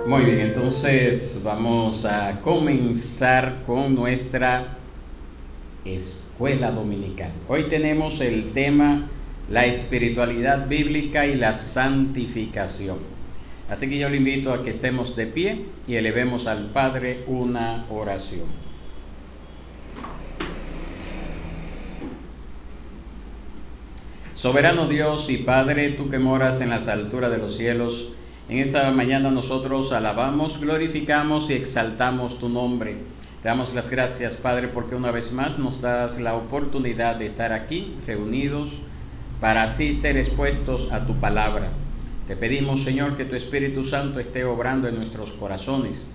Muy bien, entonces vamos a comenzar con nuestra escuela dominical. Hoy tenemos el tema la espiritualidad bíblica y la santificación. Así que yo le invito a que estemos de pie y elevemos al Padre una oración. Soberano Dios y Padre, tú que moras en las alturas de los cielos, en esta mañana nosotros alabamos, glorificamos y exaltamos tu nombre. Te damos las gracias, Padre, porque una vez más nos das la oportunidad de estar aquí reunidos para así ser expuestos a tu palabra. Te pedimos, Señor, que tu Espíritu Santo esté obrando en nuestros corazones,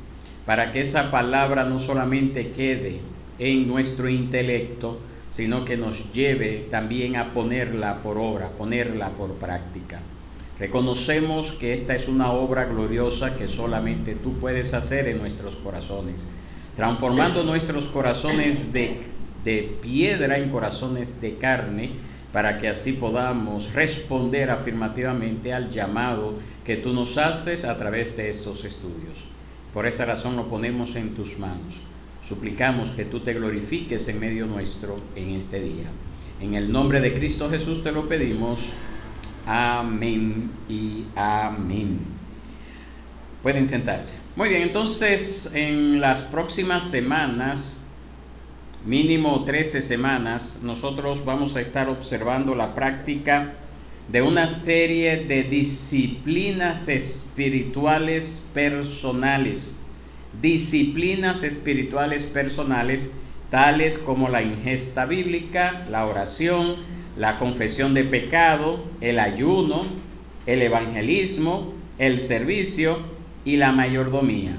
para que esa palabra no solamente quede en nuestro intelecto, sino que nos lleve también a ponerla por obra, ponerla por práctica. Reconocemos que esta es una obra gloriosa que solamente tú puedes hacer en nuestros corazones, transformando nuestros corazones de piedra en corazones de carne, para que así podamos responder afirmativamente al llamado que tú nos haces a través de estos estudios. Por esa razón lo ponemos en tus manos. Suplicamos que tú te glorifiques en medio nuestro en este día. En el nombre de Cristo Jesús te lo pedimos. Amén y amén. Pueden sentarse. Muy bien, entonces en las próximas semanas, mínimo 13 semanas, nosotros vamos a estar observando la práctica de una serie de disciplinas espirituales personales. Disciplinas espirituales personales, tales como la ingesta bíblica, la oración, la confesión de pecado, el ayuno, el evangelismo, el servicio y la mayordomía.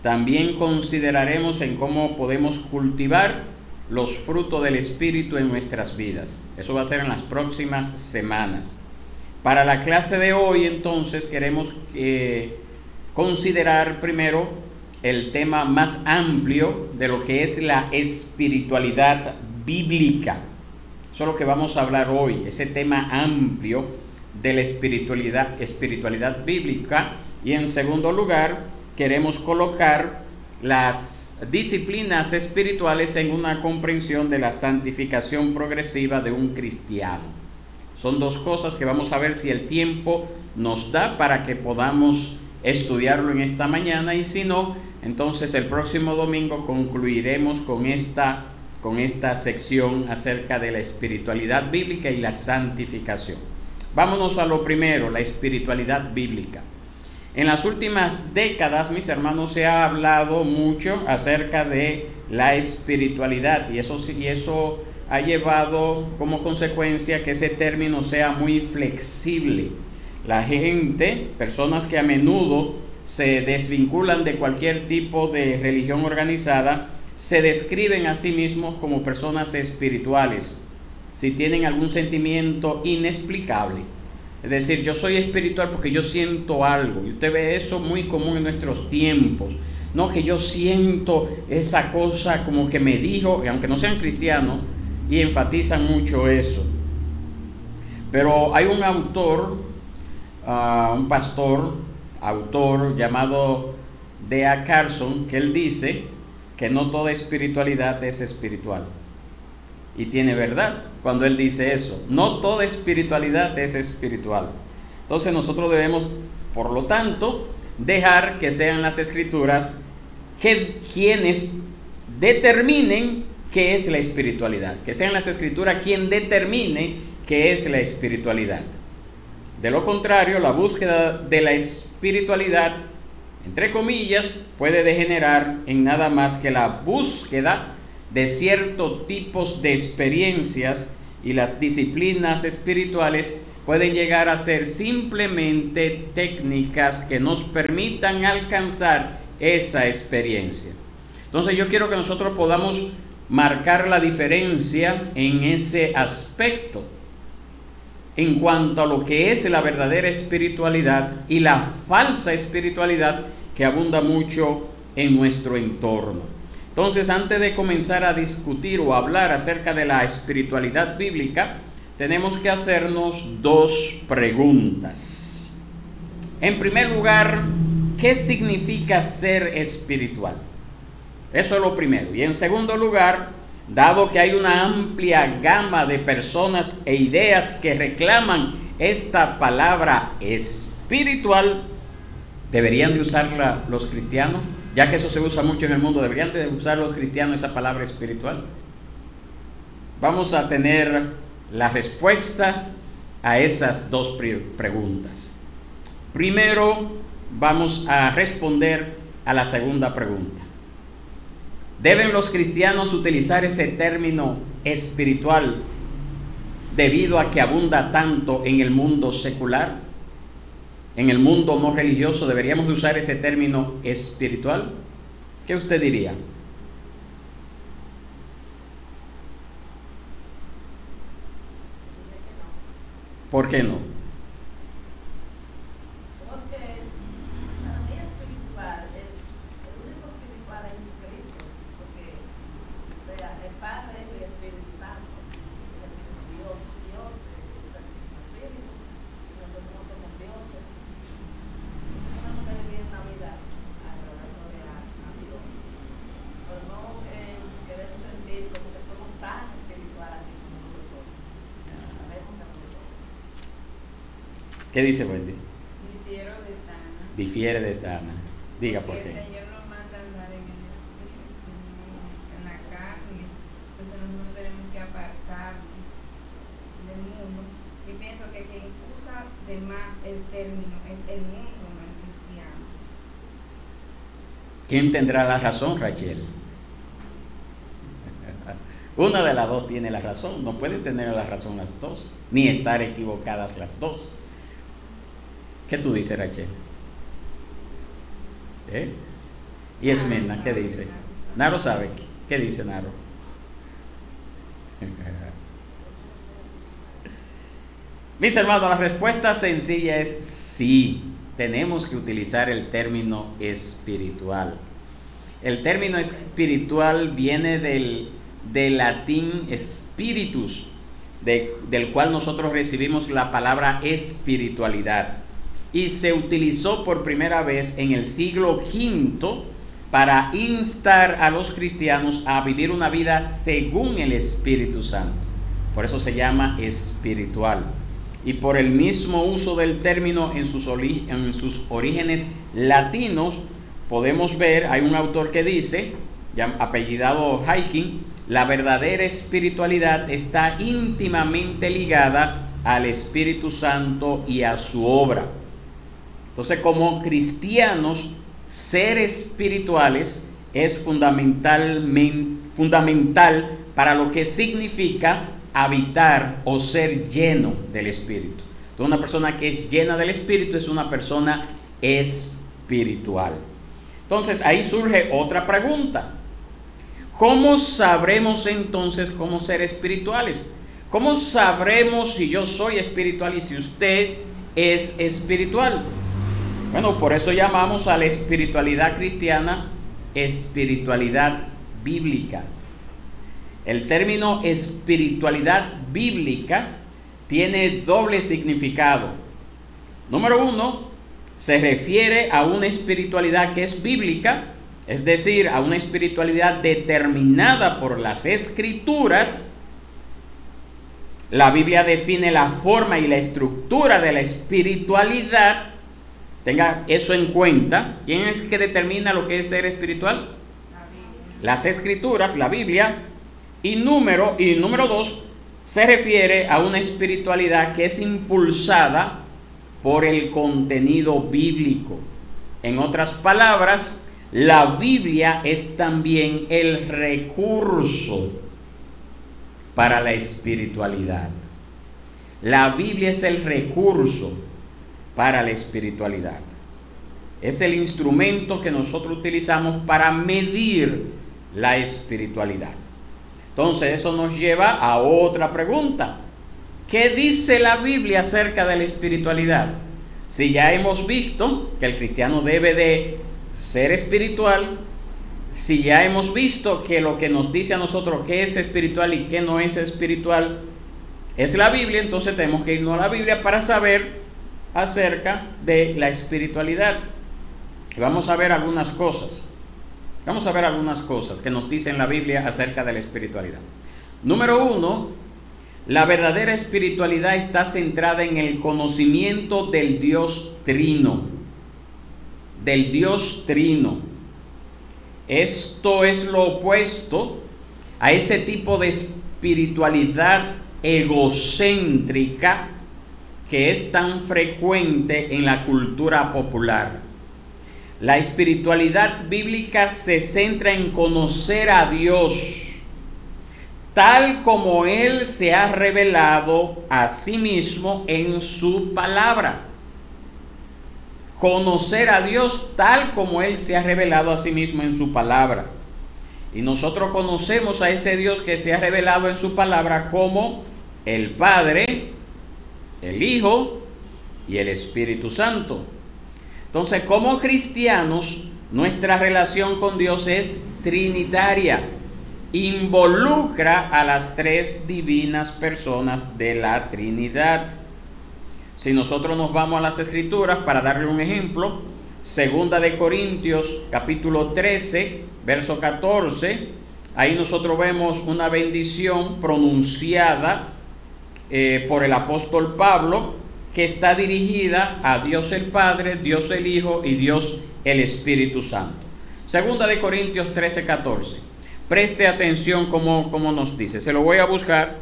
También consideraremos en cómo podemos cultivar los frutos del Espíritu en nuestras vidas. Eso va a ser en las próximas semanas. Para la clase de hoy, entonces, queremos considerar primero el tema más amplio de lo que es la espiritualidad bíblica. Eso es lo que vamos a hablar hoy, ese tema amplio de la espiritualidad bíblica. Y en segundo lugar, queremos colocar las disciplinas espirituales en una comprensión de la santificación progresiva de un cristiano. Son dos cosas que vamos a ver si el tiempo nos da para que podamos estudiarlo en esta mañana, y si no, entonces el próximo domingo concluiremos con esta sección acerca de la espiritualidad bíblica y la santificación. Vámonos a lo primero, la espiritualidad bíblica. En las últimas décadas, mis hermanos, se ha hablado mucho acerca de la espiritualidad, y eso ha llevado como consecuencia que ese término sea muy flexible. La gente, personas que a menudo se desvinculan de cualquier tipo de religión organizada, se describen a sí mismos como personas espirituales, si tienen algún sentimiento inexplicable. Es decir, yo soy espiritual porque yo siento algo. Y usted ve eso muy común en nuestros tiempos. No, que yo siento esa cosa como que me dijo, y aunque no sean cristianos, y enfatizan mucho eso. Pero hay un autor, un autor llamado D.A. Carson, que él dice que no toda espiritualidad es espiritual. Y tiene verdad cuando él dice eso. No toda espiritualidad es espiritual. Entonces nosotros debemos, por lo tanto, dejar que sean las escrituras quienes determinen qué es la espiritualidad. Que sean las escrituras quien determine qué es la espiritualidad. De lo contrario, la búsqueda de la espiritualidad, entre comillas, puede degenerar en nada más que la búsqueda de ciertos tipos de experiencias, y las disciplinas espirituales pueden llegar a ser simplemente técnicas que nos permitan alcanzar esa experiencia. Entonces yo quiero que nosotros podamos marcar la diferencia en ese aspecto, en cuanto a lo que es la verdadera espiritualidad y la falsa espiritualidad que abunda mucho en nuestro entorno. Entonces, antes de comenzar a discutir o hablar acerca de la espiritualidad bíblica, tenemos que hacernos dos preguntas. En primer lugar, ¿qué significa ser espiritual? Eso es lo primero. Y en segundo lugar, dado que hay una amplia gama de personas e ideas que reclaman esta palabra espiritual, ¿deberían de usarla los cristianos? Ya que eso se usa mucho en el mundo, ¿deberían de usar los cristianos esa palabra espiritual? Vamos a tener la respuesta a esas dos preguntas. Primero, vamos a responder a la segunda pregunta. ¿Deben los cristianos utilizar ese término espiritual debido a que abunda tanto en el mundo secular? En el mundo no religioso, ¿deberíamos de usar ese término espiritual? ¿Qué usted diría? ¿Por qué no? ¿Qué dice Wendy? Difiero de Tana. Difiere de Tana. Diga por qué. El Señor nos manda a andar en el espíritu, en la carne. Entonces nosotros tenemos que apartarnos del mundo. Y pienso que quien usa de más el término es el mundo, no el cristiano. ¿Quién tendrá la razón, Rachel? Una de las dos tiene la razón. No pueden tener la razón las dos, ni estar equivocadas las dos. ¿Qué tú dices, Rachel? ¿Y Esmena, qué dice? Naro sabe. ¿Qué dice Naro? Mis hermanos, la respuesta sencilla es sí. Tenemos que utilizar el término espiritual. El término espiritual viene del latín spiritus, del cual nosotros recibimos la palabra espiritualidad. Y se utilizó por primera vez en el siglo V para instar a los cristianos a vivir una vida según el Espíritu Santo. Por eso se llama espiritual. Y por el mismo uso del término en sus orígenes latinos, podemos ver, hay un autor que dice, apellidado Hiking, la verdadera espiritualidad está íntimamente ligada al Espíritu Santo y a su obra. Entonces, como cristianos, ser espirituales es fundamental para lo que significa habitar o ser lleno del Espíritu. Entonces, una persona que es llena del Espíritu es una persona espiritual. Entonces, ahí surge otra pregunta. ¿Cómo sabremos entonces cómo ser espirituales? ¿Cómo sabremos si yo soy espiritual y si usted es espiritual? Bueno, por eso llamamos a la espiritualidad cristiana espiritualidad bíblica. El término espiritualidad bíblica tiene doble significado. Número uno, se refiere a una espiritualidad que es bíblica, es decir, a una espiritualidad determinada por las Escrituras. La Biblia define la forma y la estructura de la espiritualidad. Tenga eso en cuenta. ¿Quién es que determina lo que es ser espiritual? Las Escrituras, la Biblia. Y número dos, se refiere a una espiritualidad que es impulsada por el contenido bíblico. En otras palabras, la Biblia es también el recurso para la espiritualidad. La Biblia es el recurso para la espiritualidad. Es el instrumento que nosotros utilizamos para medir la espiritualidad. Entonces, eso nos lleva a otra pregunta. ¿Qué dice la Biblia acerca de la espiritualidad? Si ya hemos visto que el cristiano debe de ser espiritual, si ya hemos visto que lo que nos dice a nosotros qué es espiritual y qué no es espiritual es la Biblia, entonces tenemos que irnos a la Biblia para saber acerca de la espiritualidad. Y vamos a ver algunas cosas. Vamos a ver algunas cosas que nos dice en la Biblia acerca de la espiritualidad. Número 1, la verdadera espiritualidad está centrada en el conocimiento del Dios Trino. Del Dios Trino. Esto es lo opuesto a ese tipo de espiritualidad egocéntrica que es tan frecuente en la cultura popular. La espiritualidad bíblica se centra en conocer a Dios tal como Él se ha revelado a sí mismo en su palabra. Conocer a Dios tal como Él se ha revelado a sí mismo en su palabra. Y nosotros conocemos a ese Dios que se ha revelado en su palabra como el Padre, el Hijo y el Espíritu Santo. Entonces, como cristianos, nuestra relación con Dios es trinitaria. Involucra a las tres divinas personas de la Trinidad. Si nosotros nos vamos a las Escrituras, para darle un ejemplo, Segunda de Corintios, capítulo 13, verso 14, ahí nosotros vemos una bendición pronunciada por el apóstol Pablo, que está dirigida a Dios el Padre, Dios el Hijo y Dios el Espíritu Santo. Segunda de Corintios 13, 14. Preste atención como nos dice. Se lo voy a buscar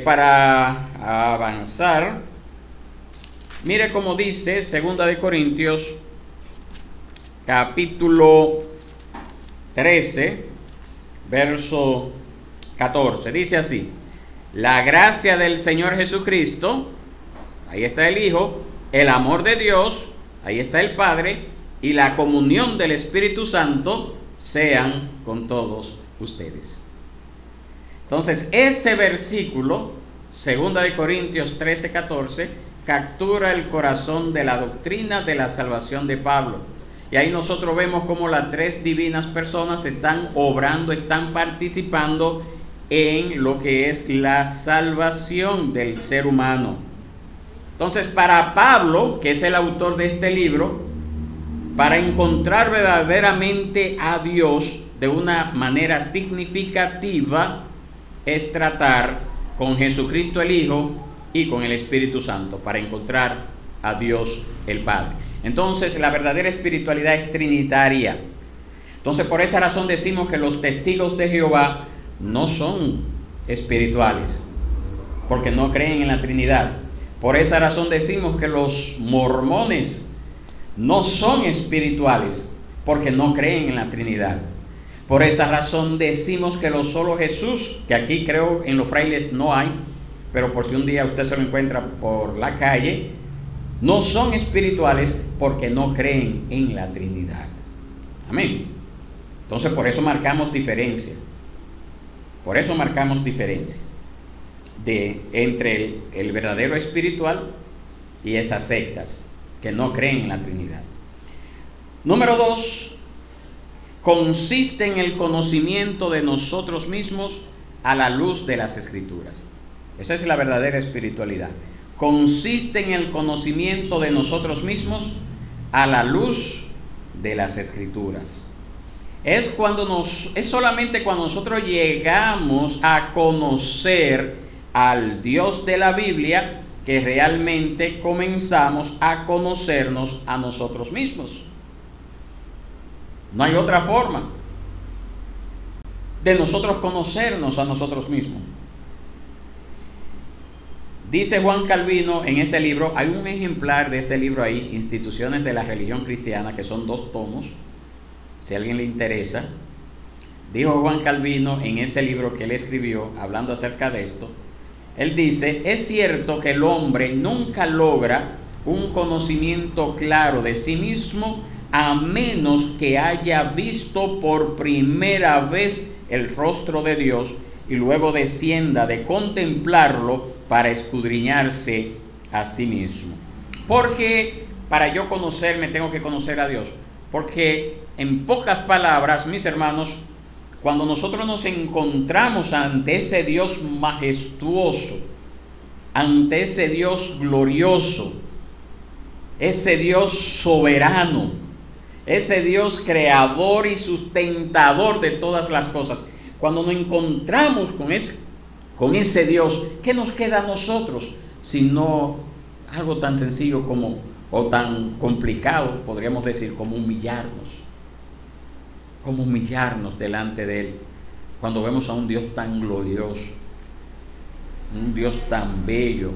para avanzar. Mire cómo dice Segunda de Corintios, capítulo 13, verso 14. Dice así: la gracia del Señor Jesucristo, ahí está el Hijo, el amor de Dios, ahí está el Padre, y la comunión del Espíritu Santo sean con todos ustedes. Entonces, ese versículo, 2 de Corintios 13, 14, captura el corazón de la doctrina de la salvación de Pablo. Y ahí nosotros vemos cómo las tres divinas personas están obrando, están participando en lo que es la salvación del ser humano. Entonces, para Pablo, que es el autor de este libro, para encontrar verdaderamente a Dios de una manera significativa, es tratar con Jesucristo el Hijo y con el Espíritu Santo, para encontrar a Dios el Padre. Entonces, la verdadera espiritualidad es trinitaria. Entonces, por esa razón decimos que los testigos de Jehová no son espirituales, porque no creen en la Trinidad. Por esa razón decimos que los mormones no son espirituales, porque no creen en la Trinidad. Por esa razón decimos que los solo Jesús, que aquí creo en los frailes no hay, pero por si un día usted se lo encuentra por la calle, no son espirituales porque no creen en la Trinidad. Amén. Entonces, por eso marcamos diferencia. Por eso marcamos diferencia entre el verdadero espiritual y esas sectas que no creen en la Trinidad. Número 2, consiste en el conocimiento de nosotros mismos a la luz de las Escrituras. Esa es la verdadera espiritualidad. Consiste en el conocimiento de nosotros mismos a la luz de las Escrituras. Es solamente cuando nosotros llegamos a conocer al Dios de la Biblia que realmente comenzamos a conocernos a nosotros mismos. No hay otra forma de nosotros conocernos a nosotros mismos. Dice Juan Calvino en ese libro, hay un ejemplar de ese libro ahí, Instituciones de la Religión Cristiana, que son 2 tomos, si a alguien le interesa. Dijo Juan Calvino en ese libro que él escribió, hablando acerca de esto, él dice: es cierto que el hombre nunca logra un conocimiento claro de sí mismo a menos que haya visto por primera vez el rostro de Dios y luego descienda de contemplarlo para escudriñarse a sí mismo. Porque para yo conocerme tengo que conocer a Dios. Porque en pocas palabras, mis hermanos, cuando nosotros nos encontramos ante ese Dios majestuoso, ante ese Dios glorioso, ese Dios soberano, ese Dios creador y sustentador de todas las cosas. Cuando nos encontramos con ese Dios, ¿qué nos queda a nosotros? Sino algo tan sencillo como, o tan complicado, podríamos decir, como humillarnos delante de Él. Cuando vemos a un Dios tan glorioso, un Dios tan bello,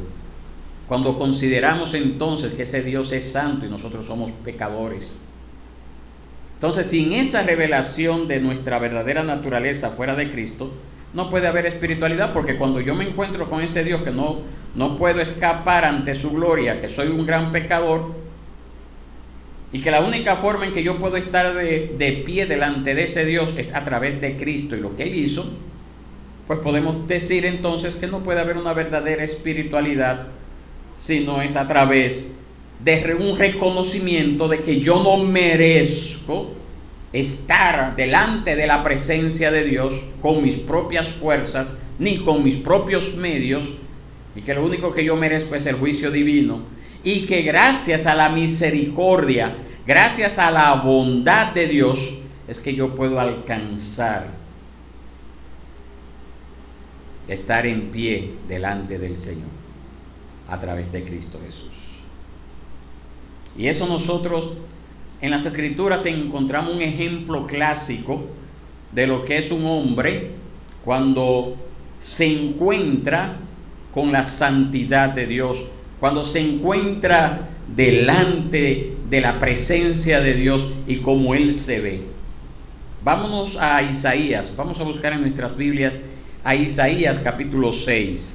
cuando consideramos entonces que ese Dios es santo y nosotros somos pecadores. Entonces, sin esa revelación de nuestra verdadera naturaleza fuera de Cristo, no puede haber espiritualidad, porque cuando yo me encuentro con ese Dios que no puedo escapar ante su gloria, que soy un gran pecador, y que la única forma en que yo puedo estar de pie delante de ese Dios es a través de Cristo y lo que Él hizo, pues podemos decir entonces que no puede haber una verdadera espiritualidad si no es a través de un reconocimiento de que yo no merezco estar delante de la presencia de Dios con mis propias fuerzas ni con mis propios medios, y que lo único que yo merezco es el juicio divino, y que gracias a la misericordia, gracias a la bondad de Dios, es que yo puedo alcanzar estar en pie delante del Señor a través de Cristo Jesús. Y eso nosotros en las Escrituras encontramos un ejemplo clásico de lo que es un hombre cuando se encuentra con la santidad de Dios, cuando se encuentra delante de la presencia de Dios y cómo Él se ve. Vámonos a Isaías, vamos a buscar en nuestras Biblias a Isaías capítulo 6.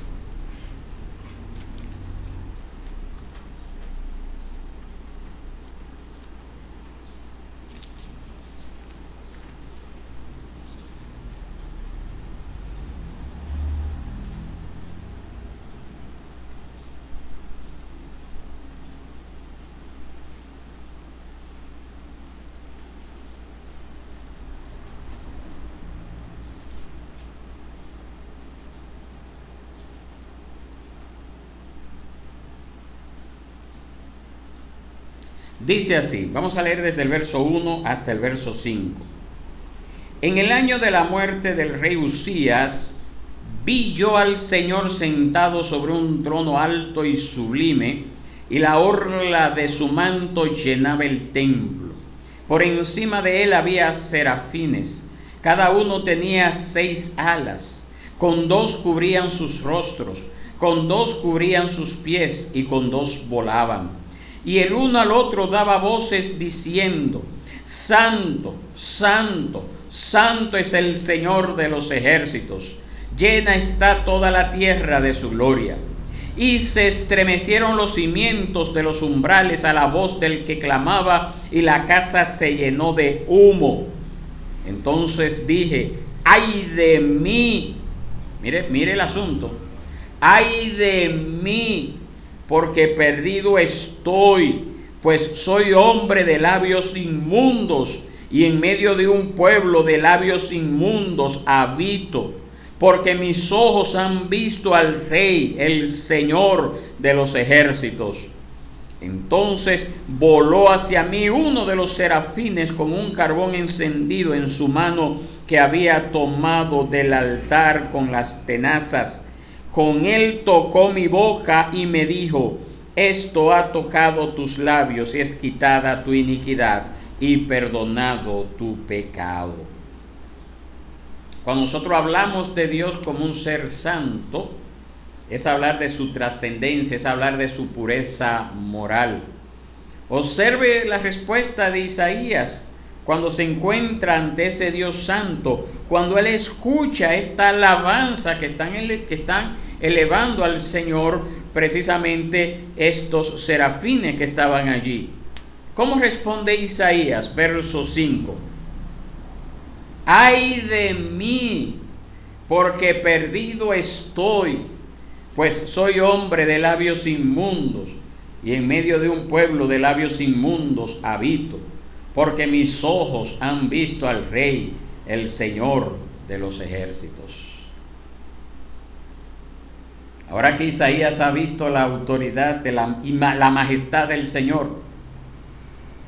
Dice así, vamos a leer desde el verso 1 hasta el verso 5. En el año de la muerte del rey Usías, vi yo al Señor sentado sobre un trono alto y sublime, y la orla de su manto llenaba el templo. Por encima de él había serafines, cada uno tenía 6 alas, con 2 cubrían sus rostros, con 2 cubrían sus pies, y con 2 volaban. Y el uno al otro daba voces diciendo: Santo, Santo, Santo es el Señor de los ejércitos, llena está toda la tierra de su gloria. Y se estremecieron los cimientos de los umbrales a la voz del que clamaba, y la casa se llenó de humo. Entonces dije: ¡ay de mí! Mire el asunto. ¡Ay de mí! Porque perdido estoy, pues soy hombre de labios inmundos, y en medio de un pueblo de labios inmundos habito, porque mis ojos han visto al Rey, el Señor de los ejércitos. Entonces voló hacia mí uno de los serafines con un carbón encendido en su mano que había tomado del altar con las tenazas. Con él tocó mi boca y me dijo: esto ha tocado tus labios, y es quitada tu iniquidad y perdonado tu pecado. Cuando nosotros hablamos de Dios como un ser santo, es hablar de su trascendencia, es hablar de su pureza moral. Observe la respuesta de Isaías cuando se encuentra ante ese Dios santo, cuando él escucha esta alabanza que están elevando al Señor precisamente estos serafines que estaban allí. ¿Cómo responde Isaías? Verso 5. ¡ay de mí! Porque perdido estoy, pues soy hombre de labios inmundos, y en medio de un pueblo de labios inmundos habito, porque mis ojos han visto al Rey, el Señor de los ejércitos. Ahora que Isaías ha visto la autoridad de la majestad del Señor,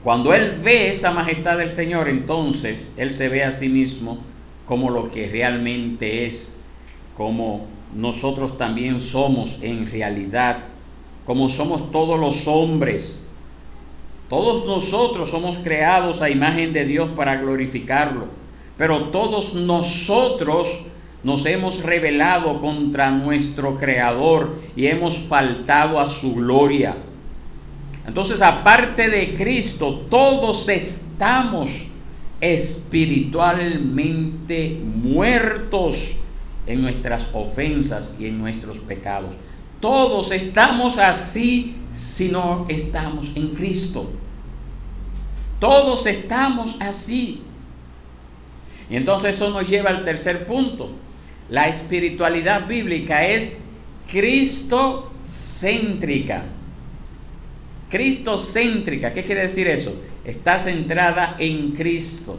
cuando él ve esa majestad del Señor, entonces él se ve a sí mismo como lo que realmente es, como nosotros también somos en realidad, como somos todos los hombres. Todos nosotros somos creados a imagen de Dios para glorificarlo, pero todos nosotros nos hemos rebelado contra nuestro Creador y hemos faltado a su gloria. Entonces, aparte de Cristo, todos estamos espiritualmente muertos en nuestras ofensas y en nuestros pecados. Todos estamos así si no estamos en Cristo. Todos estamos así. Y entonces eso nos lleva al tercer punto. La espiritualidad bíblica es cristocéntrica. Cristocéntrica, ¿qué quiere decir eso? Está centrada en Cristo.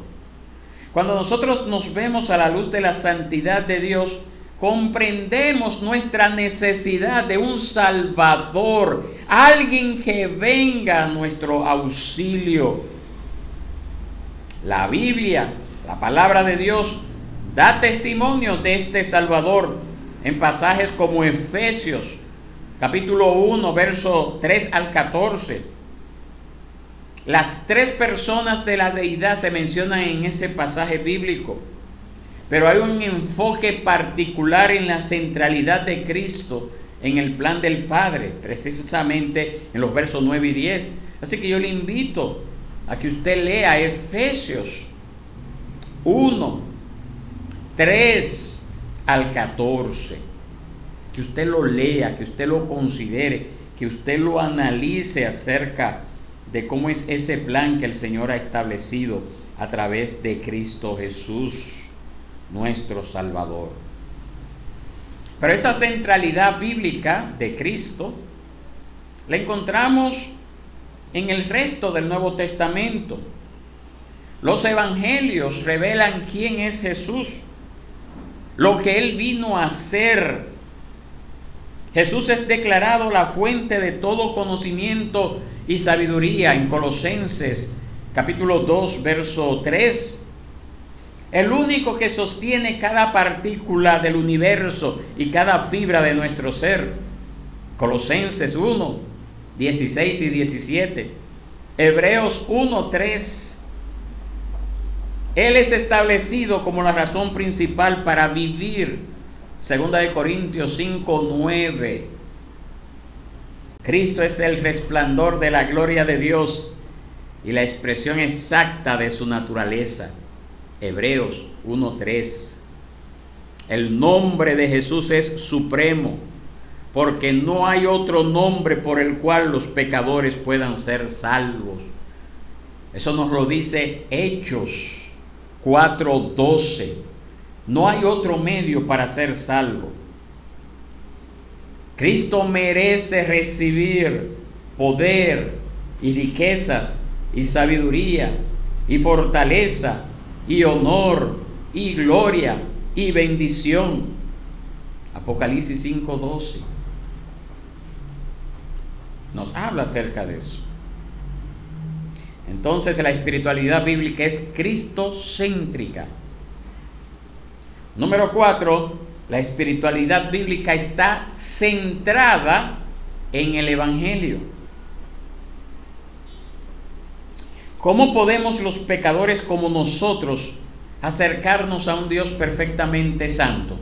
Cuando nosotros nos vemos a la luz de la santidad de Dios, comprendemos nuestra necesidad de un Salvador, alguien que venga a nuestro auxilio. La Biblia, la palabra de Dios, da testimonio de este Salvador en pasajes como Efesios, capítulo 1, verso 3 al 14. Las tres personas de la deidad se mencionan en ese pasaje bíblico, pero hay un enfoque particular en la centralidad de Cristo en el plan del Padre, precisamente en los versos 9 y 10. Así que yo le invito a que usted lea Efesios 1, 3 al 14. Que usted lo lea, que usted lo considere, que usted lo analice acerca de cómo es ese plan que el Señor ha establecido a través de Cristo Jesús, nuestro Salvador. Pero esa centralidad bíblica de Cristo la encontramos en el resto del Nuevo Testamento. Los evangelios revelan quién es Jesús, lo que Él vino a hacer. Jesús es declarado la fuente de todo conocimiento y sabiduría en Colosenses capítulo 2, verso 3. El único que sostiene cada partícula del universo y cada fibra de nuestro ser. Colosenses 1, 16 y 17. Hebreos 1, 3. Él es establecido como la razón principal para vivir. Segunda de Corintios 5, 9. Cristo es el resplandor de la gloria de Dios y la expresión exacta de su naturaleza. Hebreos 1, 3. El nombre de Jesús es supremo, porque no hay otro nombre por el cual los pecadores puedan ser salvos. Eso nos lo dice Hechos 4, 12. No hay otro medio para ser salvo. Cristo merece recibir poder y riquezas y sabiduría y fortaleza y honor y gloria y bendición. Apocalipsis 5:12 nos habla acerca de eso. Entonces la espiritualidad bíblica es cristocéntrica. Número 4, la espiritualidad bíblica está centrada en el Evangelio. ¿Cómo podemos los pecadores como nosotros acercarnos a un Dios perfectamente santo?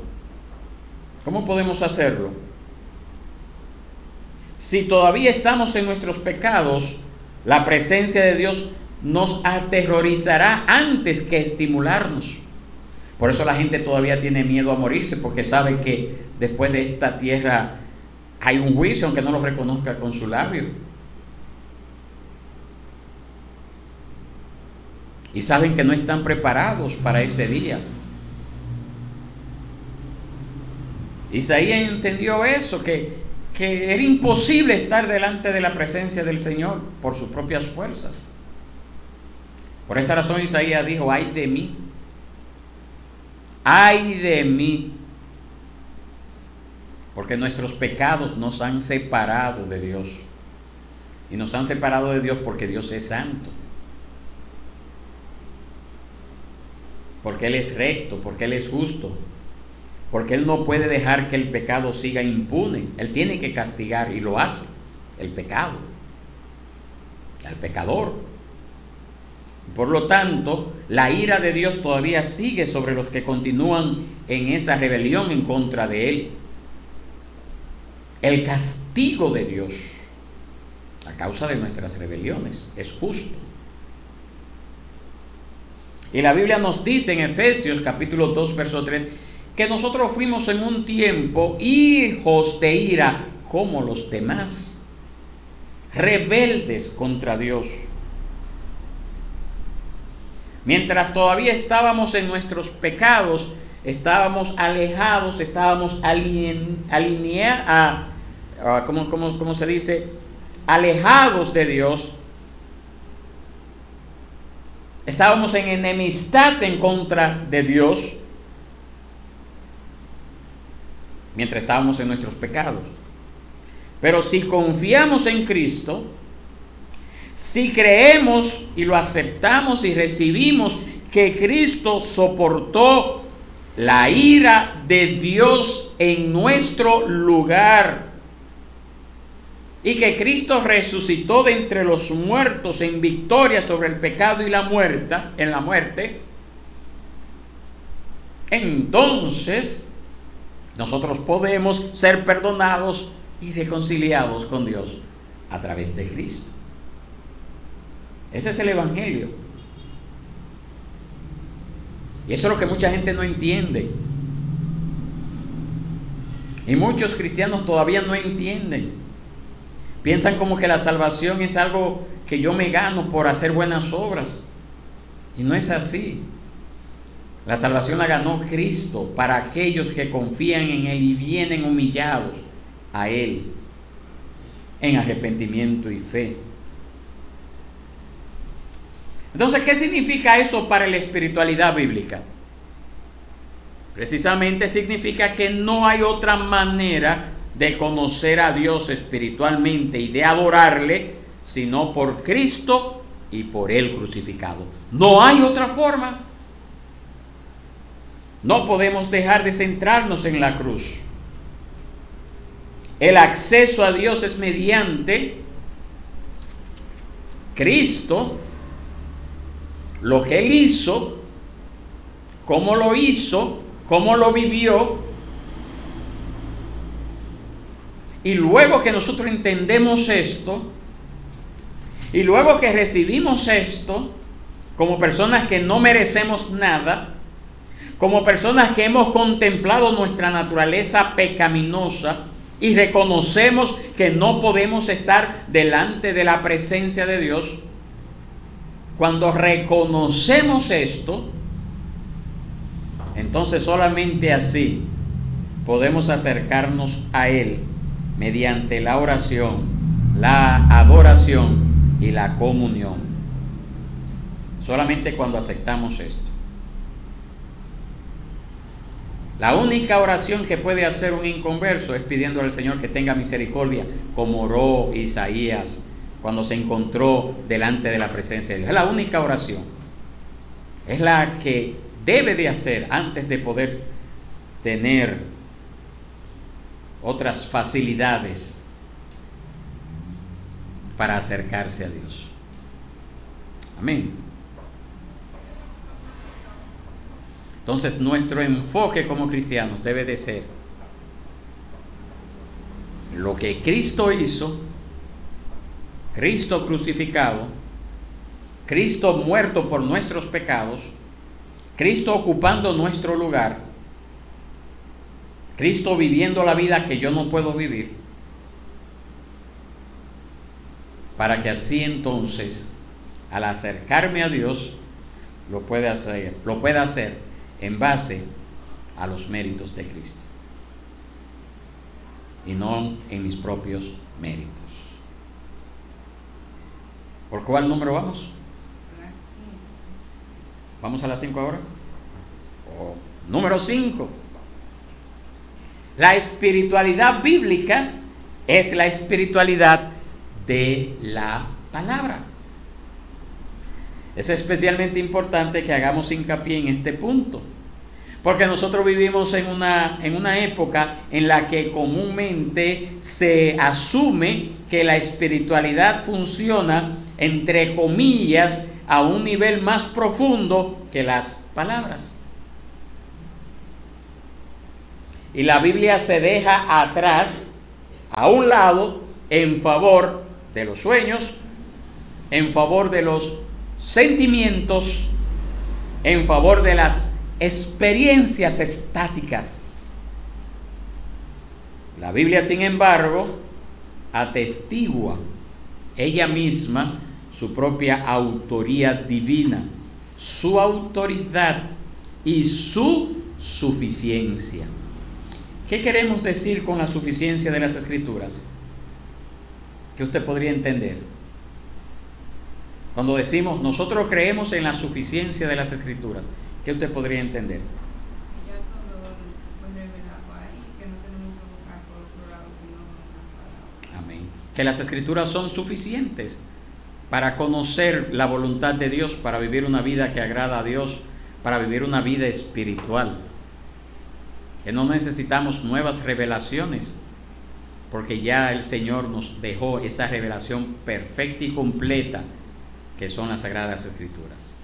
¿Cómo podemos hacerlo? Si todavía estamos en nuestros pecados, la presencia de Dios nos aterrorizará antes que estimularnos. Por eso la gente todavía tiene miedo a morirse, porque sabe que después de esta tierra hay un juicio, aunque no lo reconozca con su labio. Y saben que no están preparados para ese día. Isaías entendió eso, que era imposible estar delante de la presencia del Señor por sus propias fuerzas. Por esa razón Isaías dijo: ay de mí. Ay de mí. Porque nuestros pecados nos han separado de Dios. Y nos han separado de Dios porque Dios es santo. Porque Él es recto, porque Él es justo. Porque Él no puede dejar que el pecado siga impune. Él tiene que castigar, y lo hace, el pecado, al pecador. Por lo tanto, la ira de Dios todavía sigue sobre los que continúan en esa rebelión en contra de Él. El castigo de Dios a causa de nuestras rebeliones es justo. Y la Biblia nos dice en Efesios capítulo 2 verso 3 que nosotros fuimos en un tiempo hijos de ira como los demás, rebeldes contra Dios. Mientras todavía estábamos en nuestros pecados, estábamos alejados, estábamos ¿cómo se dice? Alejados de Dios. Estábamos en enemistad en contra de Dios mientras estábamos en nuestros pecados. Pero si confiamos en Cristo, si creemos y lo aceptamos y recibimos que Cristo soportó la ira de Dios en nuestro lugar y que Cristo resucitó de entre los muertos en victoria sobre el pecado y la muerte, entonces nosotros podemos ser perdonados y reconciliados con Dios a través de Cristo. Ese es el Evangelio. Y eso es lo que mucha gente no entiende. Y muchos cristianos todavía no entienden. Piensan como que la salvación es algo que yo me gano por hacer buenas obras. Y no es así. La salvación la ganó Cristo para aquellos que confían en Él y vienen humillados a Él en arrepentimiento y fe. Entonces, ¿qué significa eso para la espiritualidad bíblica? Precisamente significa que no hay otra manera de conocer a Dios espiritualmente y de adorarle, sino por Cristo y por Él crucificado. No hay otra forma. No podemos dejar de centrarnos en la cruz. El acceso a Dios es mediante Cristo, lo que Él hizo, cómo lo hizo, cómo lo vivió. Y luego que nosotros entendemos esto, y luego que recibimos esto, como personas que no merecemos nada, como personas que hemos contemplado nuestra naturaleza pecaminosa y reconocemos que no podemos estar delante de la presencia de Dios, cuando reconocemos esto, entonces solamente así podemos acercarnos a Él mediante la oración, la adoración y la comunión. Solamente cuando aceptamos esto. La única oración que puede hacer un inconverso es pidiendo al Señor que tenga misericordia, como oró Isaías cuando se encontró delante de la presencia de Dios. Es la única oración. Es la que debe de hacer antes de poder tener otras facilidades para acercarse a Dios. Amén. Entonces, nuestro enfoque como cristianos debe de ser lo que Cristo hizo, Cristo crucificado, Cristo muerto por nuestros pecados, Cristo ocupando nuestro lugar, Cristo viviendo la vida que yo no puedo vivir, para que así entonces, al acercarme a Dios, lo pueda hacer en base a los méritos de Cristo y no en mis propios méritos. ¿Por cuál número vamos? ¿Vamos a las 5 ahora? Número 5. La espiritualidad bíblica es la espiritualidad de la palabra. Es especialmente importante que hagamos hincapié en este punto, porque nosotros vivimos en una época en la que comúnmente se asume que la espiritualidad funciona, entre comillas, a un nivel más profundo que las palabras. Y la Biblia se deja atrás, a un lado, en favor de los sueños, en favor de los sentimientos, en favor de las experiencias estáticas. La Biblia, sin embargo, atestigua ella misma su propia autoría divina, su autoridad y su suficiencia. ¿Qué queremos decir con la suficiencia de las Escrituras? ¿Qué usted podría entender? Cuando decimos nosotros creemos en la suficiencia de las Escrituras, ¿qué usted podría entender? Ya todo fue revelado ahí, que no tenemos que buscar por otro lado, sino en las palabras. Amén. Que las Escrituras son suficientes para conocer la voluntad de Dios, para vivir una vida que agrada a Dios, para vivir una vida espiritual. Que no necesitamos nuevas revelaciones, porque ya el Señor nos dejó esa revelación perfecta y completa, que son las Sagradas Escrituras.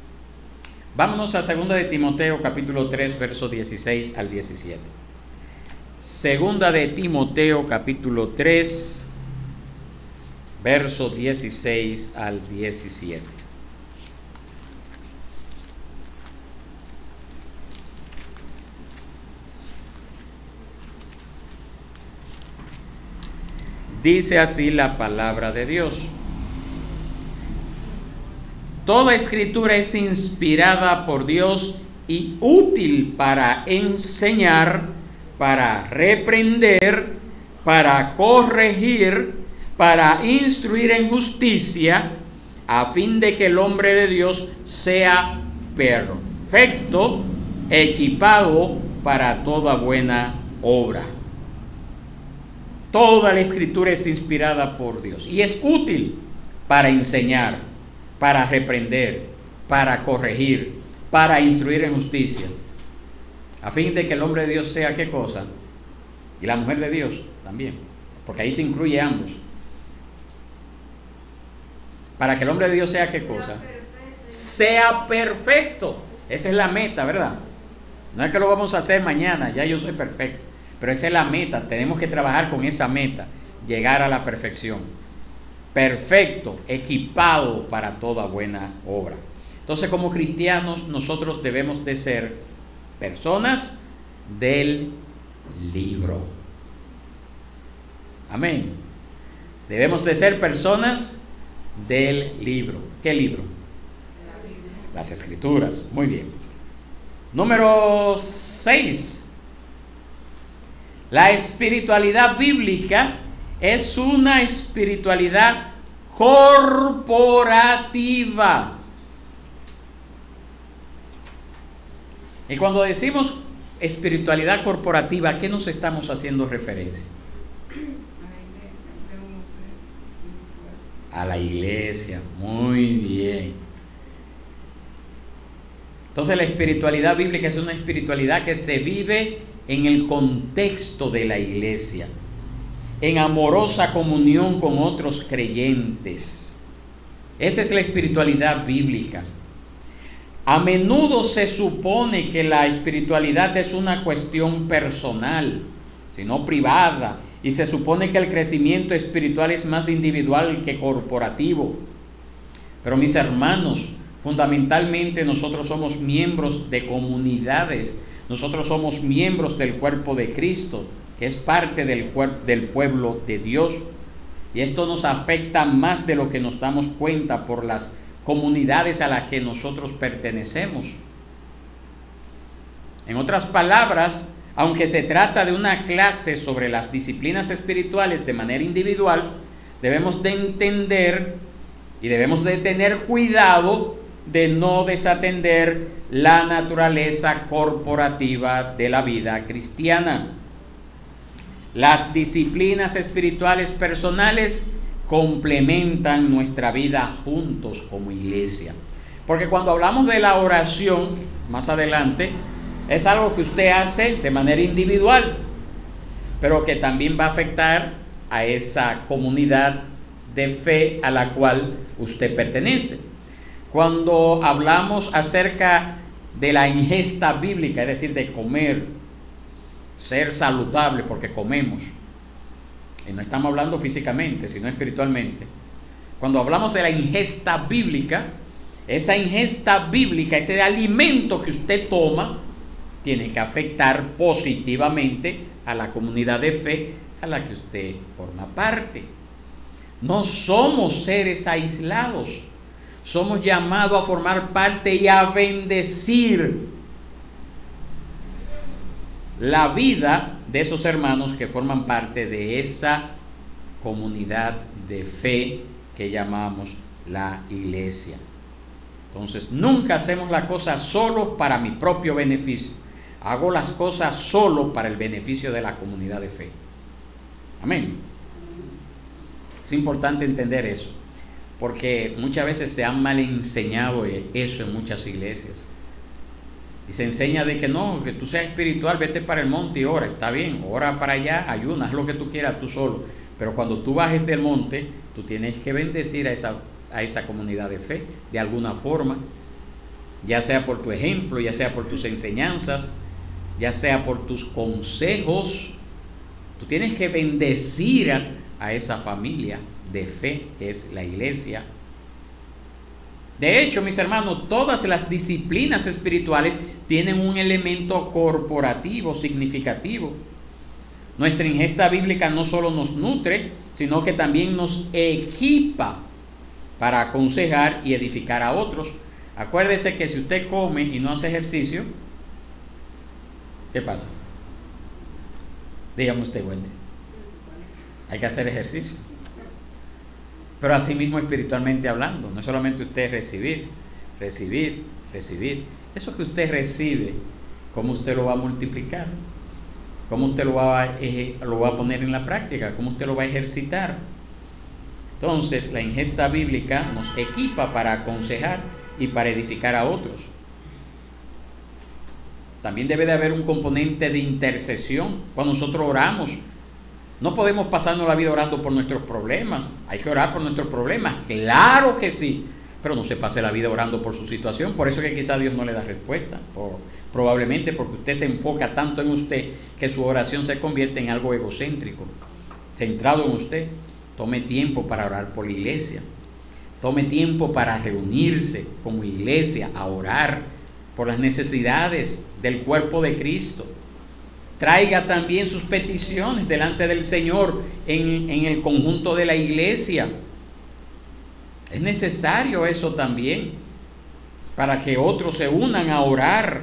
Vámonos a 2 de Timoteo capítulo 3, versos 16 al 17. 2 de Timoteo capítulo 3, versos 16 al 17. Dice así la palabra de Dios. Toda escritura es inspirada por Dios y útil para enseñar, para reprender, para corregir, para instruir en justicia, a fin de que el hombre de Dios sea perfecto, equipado para toda buena obra. Toda la escritura es inspirada por Dios y es útil para enseñar, para reprender, para corregir, para instruir en justicia, a fin de que el hombre de Dios sea ¿qué cosa? Y la mujer de Dios también, porque ahí se incluye ambos. Para que el hombre de Dios sea ¿qué cosa? Sea perfecto. Esa es la meta, ¿verdad? No es que lo vamos a hacer mañana, ya yo soy perfecto. Pero esa es la meta, tenemos que trabajar con esa meta, llegar a la perfección. Perfecto, equipado para toda buena obra. Entonces, como cristianos, nosotros debemos de ser personas del libro. Amén. Debemos de ser personas del libro. ¿Qué libro? Las Escrituras. Muy bien. Número 6. La espiritualidad bíblica es una espiritualidad corporativa. Y cuando decimos espiritualidad corporativa, ¿a qué nos estamos haciendo referencia? A la iglesia. Muy bien. Entonces la espiritualidad bíblica es una espiritualidad que se vive en el contexto de la iglesia, en amorosa comunión con otros creyentes. Esa es la espiritualidad bíblica. A menudo se supone que la espiritualidad es una cuestión personal, sino privada, y se supone que el crecimiento espiritual es más individual que corporativo. Pero mis hermanos, fundamentalmente nosotros somos miembros de comunidades. Nosotros somos miembros del cuerpo de Cristo, que es parte del pueblo de Dios. Y esto nos afecta más de lo que nos damos cuenta por las comunidades a las que nosotros pertenecemos. En otras palabras, aunque se trata de una clase sobre las disciplinas espirituales de manera individual, debemos de entender y debemos de tener cuidado de no desatender la naturaleza corporativa de la vida cristiana. Las disciplinas espirituales personales complementan nuestra vida juntos como iglesia. Porque cuando hablamos de la oración, más adelante, es algo que usted hace de manera individual, pero que también va a afectar a esa comunidad de fe a la cual usted pertenece. Cuando hablamos acerca de la ingesta bíblica, es decir, de comer, ser saludable porque comemos, y no estamos hablando físicamente, sino espiritualmente. Cuando hablamos de la ingesta bíblica, esa ingesta bíblica, ese alimento que usted toma, tiene que afectar positivamente a la comunidad de fe a la que usted forma parte. No somos seres aislados, somos llamados a formar parte y a bendecir la vida de esos hermanos que forman parte de esa comunidad de fe que llamamos la iglesia. Entonces, nunca hacemos las cosas solo para mi propio beneficio. Hago las cosas solo para el beneficio de la comunidad de fe. Amén. Es importante entender eso, porque muchas veces se han mal enseñado eso en muchas iglesias. Y se enseña de que no, que tú seas espiritual, vete para el monte y ora. Está bien, ora para allá, ayuna, haz lo que tú quieras tú solo. Pero cuando tú bajes del monte, tú tienes que bendecir a esa comunidad de fe de alguna forma, ya sea por tu ejemplo, ya sea por tus enseñanzas, ya sea por tus consejos. Tú tienes que bendecir a esa familia de fe que es la iglesia. De hecho, mis hermanos, todas las disciplinas espirituales tienen un elemento corporativo significativo. Nuestra ingesta bíblica no solo nos nutre, sino que también nos equipa para aconsejar y edificar a otros. Acuérdese que si usted come y no hace ejercicio, ¿qué pasa? Dígame usted, Wendy. Hay que hacer ejercicio. Pero así mismo espiritualmente hablando, no es solamente usted recibir. Eso que usted recibe, ¿cómo usted lo va a multiplicar? ¿Cómo usted lo va a poner en la práctica? ¿Cómo usted lo va a ejercitar? Entonces, la ingesta bíblica nos equipa para aconsejar y para edificar a otros. También debe de haber un componente de intercesión cuando nosotros oramos. No podemos pasarnos la vida orando por nuestros problemas. Hay que orar por nuestros problemas, claro que sí, pero no se pase la vida orando por su situación. Por eso es que quizá Dios no le da respuesta, probablemente porque usted se enfoca tanto en usted que su oración se convierte en algo egocéntrico, centrado en usted. Tome tiempo para orar por la iglesia, tome tiempo para reunirse como iglesia a orar por las necesidades del cuerpo de Cristo. Traiga también sus peticiones delante del Señor en el conjunto de la iglesia. Es necesario eso también para que otros se unan a orar.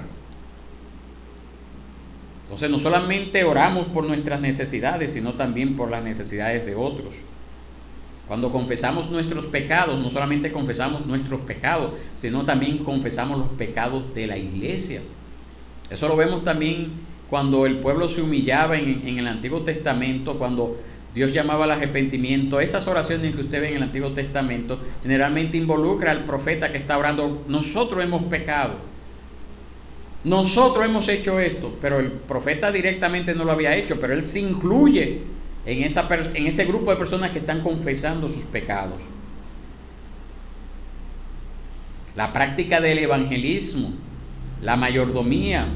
Entonces no solamente oramos por nuestras necesidades, sino también por las necesidades de otros. Cuando confesamos nuestros pecados, no solamente confesamos nuestros pecados, sino también confesamos los pecados de la iglesia. Eso lo vemos también cuando el pueblo se humillaba en el Antiguo Testamento, cuando Dios llamaba al arrepentimiento. Esas oraciones que usted ve en el Antiguo Testamento generalmente involucra al profeta que está orando. Nosotros hemos pecado, nosotros hemos hecho esto, pero el profeta directamente no lo había hecho, pero él se incluye en ese grupo de personas que están confesando sus pecados. La práctica del evangelismo, la mayordomía,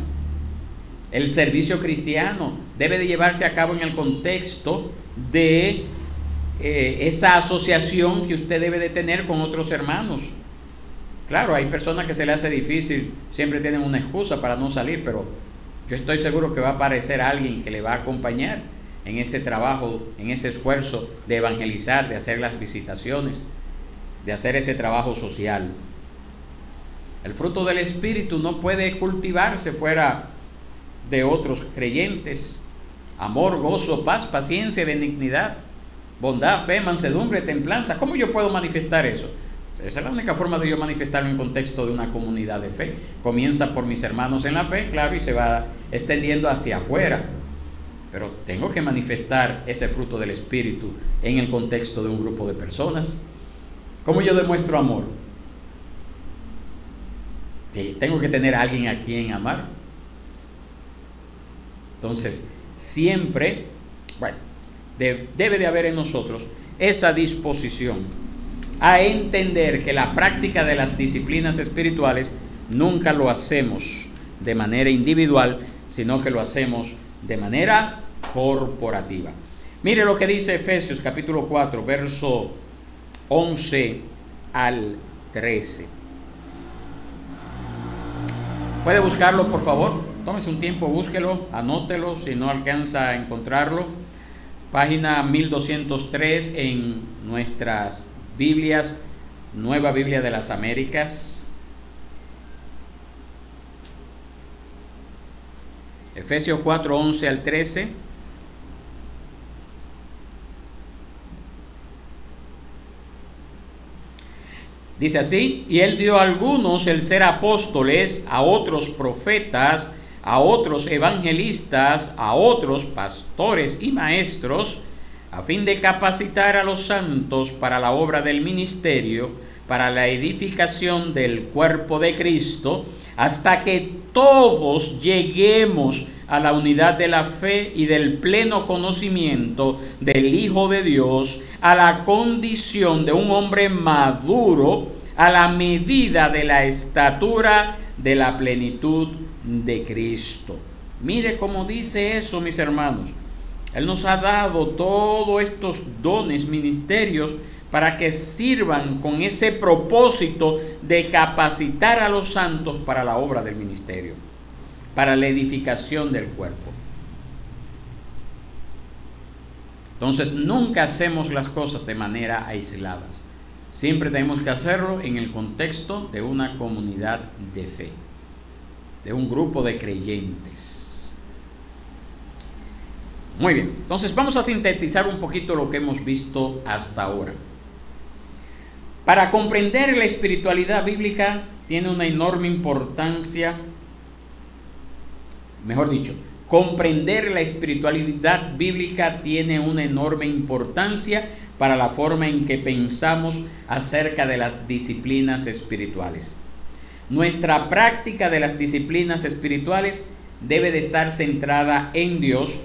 el servicio cristiano debe de llevarse a cabo en el contexto de esa asociación que usted debe de tener con otros hermanos. Claro, hay personas que se le hace difícil, siempre tienen una excusa para no salir, pero yo estoy seguro que va a aparecer alguien que le va a acompañar en ese trabajo, en ese esfuerzo de evangelizar, de hacer las visitaciones, de hacer ese trabajo social. El fruto del Espíritu no puede cultivarse fuera de otros creyentes. Amor, gozo, paz, paciencia, benignidad, bondad, fe, mansedumbre, templanza. ¿Cómo yo puedo manifestar eso? Esa es la única forma de yo manifestarlo en contexto de una comunidad de fe. Comienza por mis hermanos en la fe, claro, y se va extendiendo hacia afuera. pero tengo que manifestar ese fruto del Espíritu en el contexto de un grupo de personas. ¿Cómo yo demuestro amor? Tengo que tener a alguien a quien amar. Entonces, siempre, debe de haber en nosotros esa disposición a entender que la práctica de las disciplinas espirituales nunca lo hacemos de manera individual, sino que lo hacemos de manera corporativa. Mire lo que dice Efesios capítulo 4, verso 11 al 13. ¿Puede buscarlo, por favor? Tómese un tiempo, búsquelo, anótelo si no alcanza a encontrarlo. Página 1203 en nuestras Biblias, Nueva Biblia de las Américas. Efesios 4, 11 al 13. Dice así: y él dio a algunos el ser apóstoles, a otros profetas, a otros evangelistas, a otros pastores y maestros, a fin de capacitar a los santos para la obra del ministerio, para la edificación del cuerpo de Cristo, hasta que todos lleguemos a la unidad de la fe y del pleno conocimiento del Hijo de Dios, a la condición de un hombre maduro, a la medida de la estatura de la plenitud de Cristo. Mire cómo dice eso, mis hermanos. Él nos ha dado todos estos dones, ministerios, para que sirvan con ese propósito de capacitar a los santos para la obra del ministerio, para la edificación del cuerpo. Entonces, nunca hacemos las cosas de manera aislada. Siempre tenemos que hacerlo en el contexto de una comunidad de fe, de un grupo de creyentes. Muy bien, entonces vamos a sintetizar un poquito lo que hemos visto hasta ahora. Para comprender la espiritualidad bíblica tiene una enorme importancia, mejor dicho, comprender la espiritualidad bíblica tiene una enorme importancia para la forma en que pensamos acerca de las disciplinas espirituales. Nuestra práctica de las disciplinas espirituales debe de estar centrada en Dios,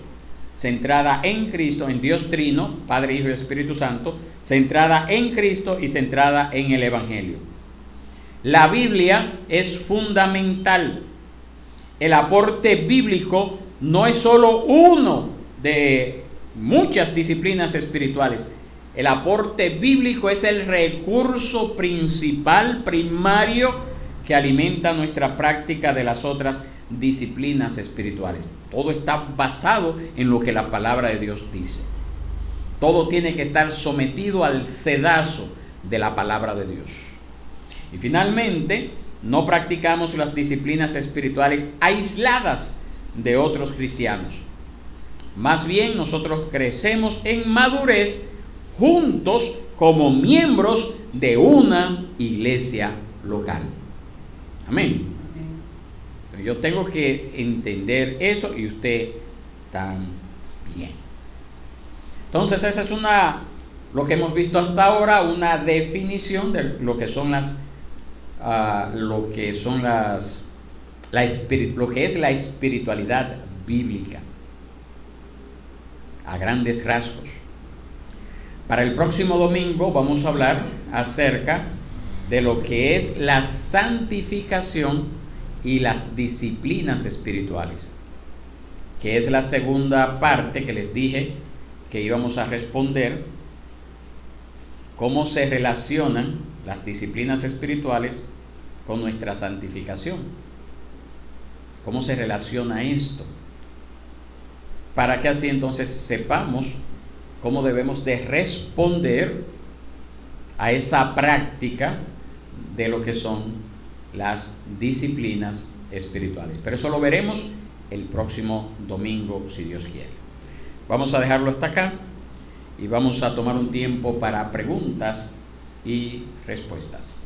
centrada en Cristo, en Dios Trino, Padre, Hijo y Espíritu Santo, centrada en Cristo y centrada en el Evangelio. La Biblia es fundamental. El aporte bíblico no es solo uno de muchas disciplinas espirituales. El aporte bíblico es el recurso principal, primario, que alimenta nuestra práctica de las otras disciplinas espirituales. Todo está basado en lo que la palabra de Dios dice. Todo tiene que estar sometido al sedazo de la palabra de Dios. Y finalmente, no practicamos las disciplinas espirituales aisladas de otros cristianos. Más bien, nosotros crecemos en madurez juntos como miembros de una iglesia local. Amén. Yo tengo que entender eso y usted también. Entonces, esa es lo que hemos visto hasta ahora, una definición de lo que son lo que es la espiritualidad bíblica a grandes rasgos. Para el próximo domingo vamos a hablar acerca de lo que es la santificación y las disciplinas espirituales, que es la segunda parte que les dije que íbamos a responder, cómo se relacionan las disciplinas espirituales con nuestra santificación. ¿Cómo se relaciona esto? Para que así entonces sepamos cómo debemos de responder a esa práctica de lo que son las disciplinas espirituales. Pero eso lo veremos el próximo domingo, si Dios quiere. Vamos a dejarlo hasta acá y vamos a tomar un tiempo para preguntas y respuestas.